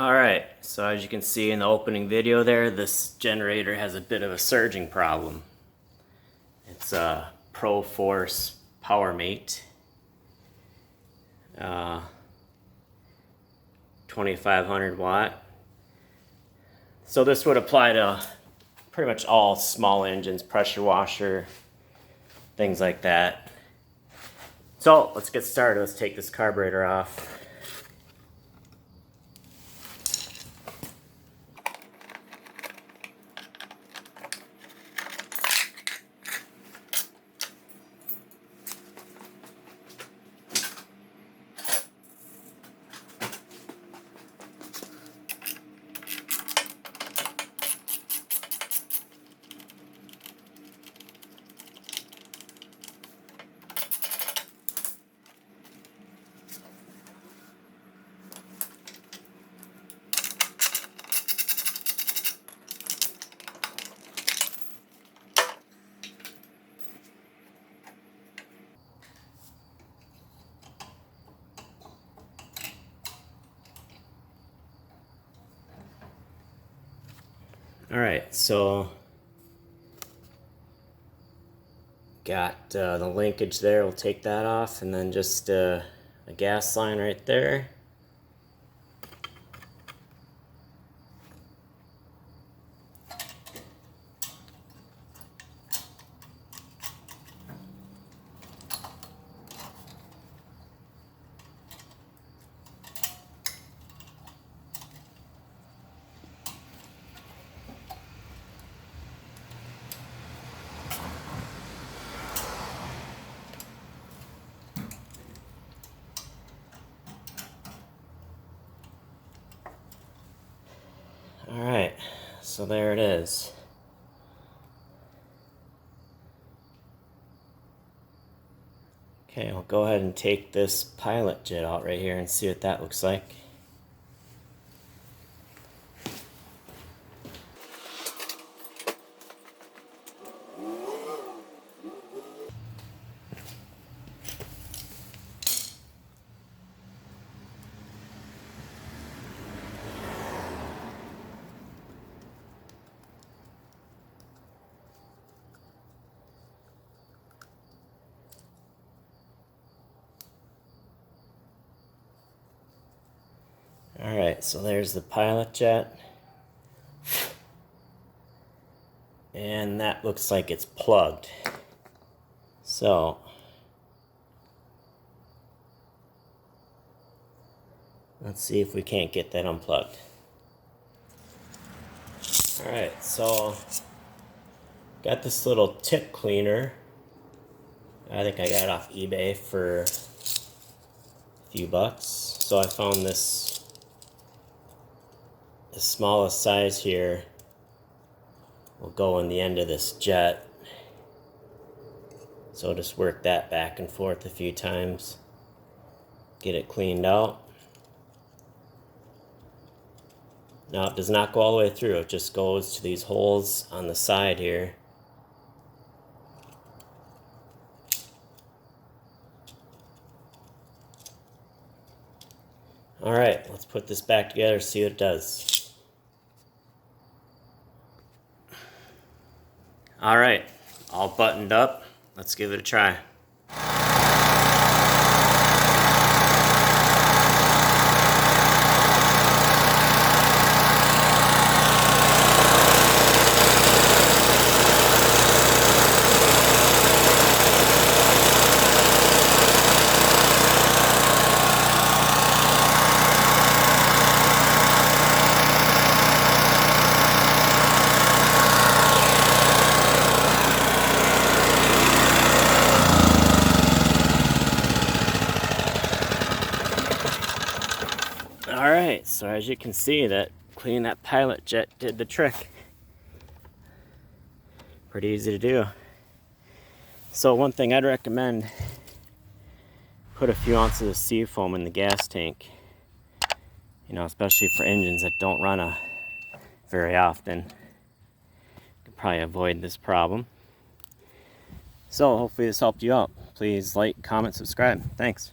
Alright, so as you can see in the opening video there, this generator has a bit of a surging problem. It's a Pro Force Power Mate. 2500 watt. So this would apply to pretty much all small engines, pressure washer, things like that. So let's get started. Let's take this carburetor off. Alright, so got the linkage there. We'll take that off, and then just a gas line right there. Alright, so there it is. Okay, I'll go ahead and take this pilot jet out right here and see what that looks like. Alright, so there's the pilot jet. And that looks like it's plugged. So, let's see if we can't get that unplugged. Alright, so got this little tip cleaner. I think I got it off eBay for a few bucks. So I found this. The smallest size here will go in the end of this jet. So just work that back and forth a few times. Get it cleaned out. Now it does not go all the way through. It just goes to these holes on the side here. Alright, let's put this back together, see what it does. Alright, all buttoned up. Let's give it a try. Alright, so as you can see, that cleaning that pilot jet did the trick. Pretty easy to do. So one thing I'd recommend, put a few ounces of seafoam in the gas tank. You know, especially for engines that don't run very often. You can probably avoid this problem. So hopefully this helped you out. Please like, comment, subscribe. Thanks.